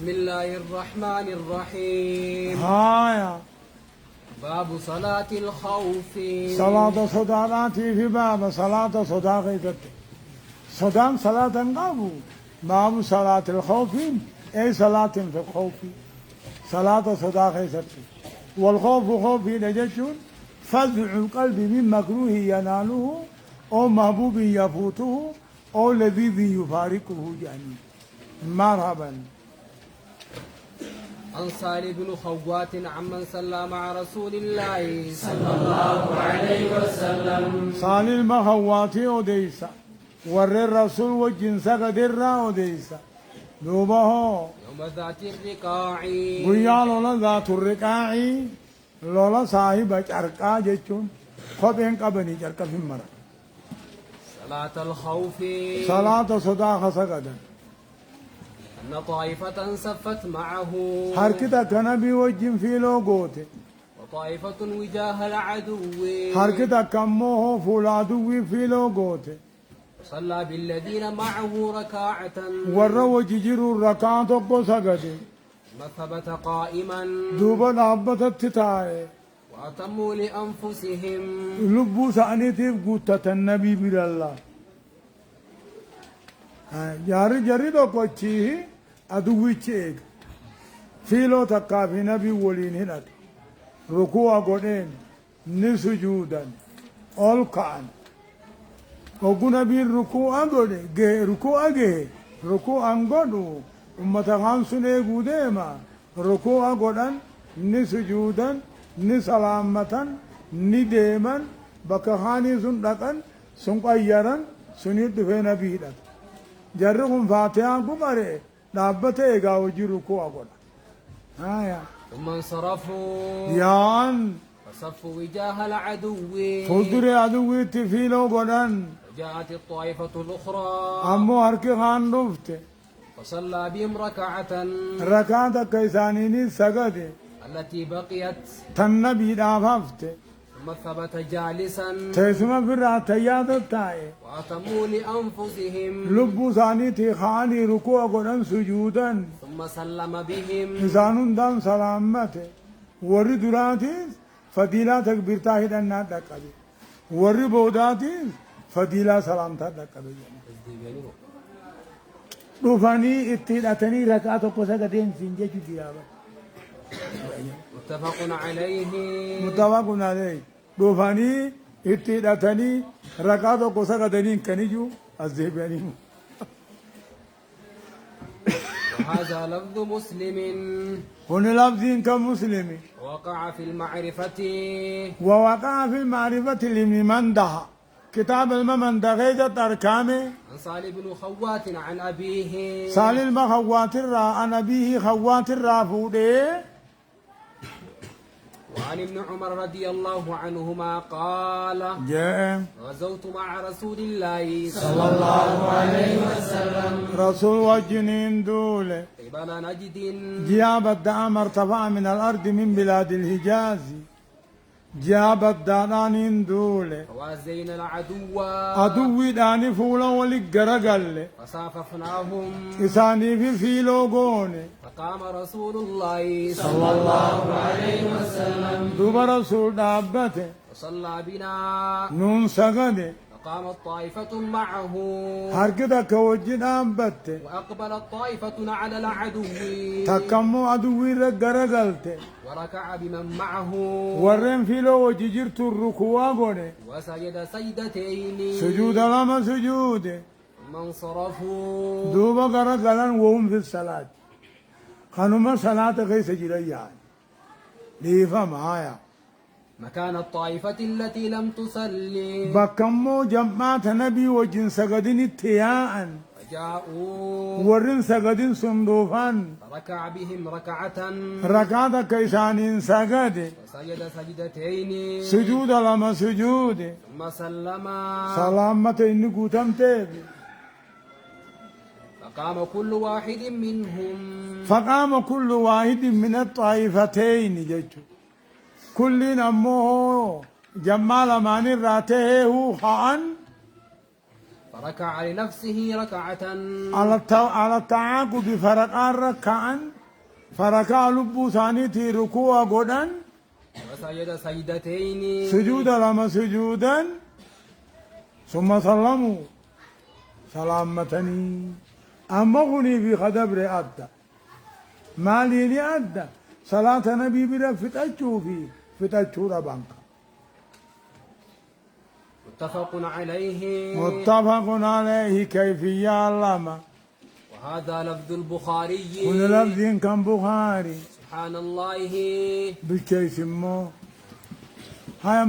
بسم الله الرحمن الرحيم. هايا باب صلاة الخوف. صلاة صداراتي في باب صلاة صداقتك صدام صلاة قابو باب صلاة الخوف أي صلاة في الخوف صلاة صداقتك والخوف خوف نجشون فزع القلب من مكروه يناله أو محبوب يفوته أو لذيذ يفارقه يعني. مرحبا. عن صالح بن خوات عمن صلى مع رسول الله صلى الله عليه وسلم. صالح المخواتي أوديسا ور الرسول وجنسا قدر أوديسا دوبه يوم ذات الرقاع. قيا لولا ذات الرقاع لولا صاحب جرقا جچون خبين قبني جرقا في مرة صلاة الخوف. صلاة صداخ سقدا أن طائفة صفت معه حركتا كنبي وجن في لوغوتي وطائفة وجاه العدو حركتا كموه فولادوي في لوغوتي صلى بالذين معه ركعة ورّو ججرو الركعة تقو سقدي ما ثبت قائما دوبا نابتت تتاي وأتموا لأنفسهم لبو سانيتيف قوتة النبي بر الله جاري جاري دو قوچي أدوي چيك فيلو تقا في نبي ولين هنات ركوع قدين نسجودا أول كان وقو نبي ركوع قدين ركوع قدين ركوع قدو أمتا خانسوني قديما ركوع قدن نسجودا نسلامتا نديما بكا خاني سندقا سنقيرا سنيد في نبي هنات جرهم فاتحة قمري دابته ايقا وجي ركوع قدن ثم انصرفوا يان فصفوا وجاه العدو فدري عدوي تفيلو قدن وجاءت الطائفة الأخرى أمو هركي خان رفت فصلى بهم ركعة ركعت كيسانيني سقدي التي بقيت تنبي داففت ثم ثبت جالسا تسمى برا تياد التاي وأتموا لأنفسهم لبو ثاني خاني ركوع قدن سجودا ثم سلم بهم إسانون دان سلامته ورّي دراتيس فضيلة تكبيرتا هدنا دقبي ورّي بوداتيس فضيلة سلامتا دقبي رفاني اتداتني ركعة قصة قدين سنجة جيابا متفق عليه. متفق عليه رفاني اتداتني ركعة قصة قدين كنيجو الزهباني. وهذا لفظ مسلم هنا لفظين كمسلم وقع في المعرفة ووقع في المعرفة لمن كتاب الممندغيجة أركامه عن صالح بن خوات عن أبيه صالح المخوات الرا عن أبيه خوات الرافودي وعن ابن عمر رضي الله عنهما قال جاء غزوت مع رسول الله صلى الله عليه وسلم رسول وجنين دولة قبل نجد جاب الدعم ارتفع من الأرض من بلاد الحجاز جاب الدانين دولة فوازينا العدو أدوي داني فولا ولي قرقل فصاففناهم إساني في فيلو قوني فقام رسول الله صلى الله عليه وسلم دوب رسول دابته وصلى بنا نون سغده فقامت طائفة معه حركتا كوجي دابته وأقبلت طائفة على العدو تكمو عدوي رقرقلته وركع بمن معه ورين فيلو وججرت الركوع قوني وسجد سجدتين سجود لما سجود ثم انصرفوا دوب قرقلن وهم في الصلاة خانوما صلاة غير سجريان ليفا معايا مكان الطائفة التي لم تصلي بكمو جماعة نبي وجن سجدين اتياء فجاءوا ورن سجدين صندوفان فركع بهم ركعة ركعة كيسانين سجد وسجد سجدتين سجود لما سجود ثم سلم سلامة إني قوتم تيبي فقام كل واحد منهم فقام كل واحد من الطائفتين جيتو كل نمو جمال مان راته هو خان فركع لنفسه ركعة على التعاقب فرقان ركعا فركع لبو ثانيتي ركوع قدن وسجد سجدتين سجود لما سجودا ثم سلموا سلامتني أما غني في خدبر أدى ما لي أدى صلاة نبي بلا فتأجو في فتأجو ربانك متفق عليه. متفق عليه كيفية اللهم وهذا لفظ البخاري. كل لفظ كان بخاري سبحان الله بالكيس مو هاي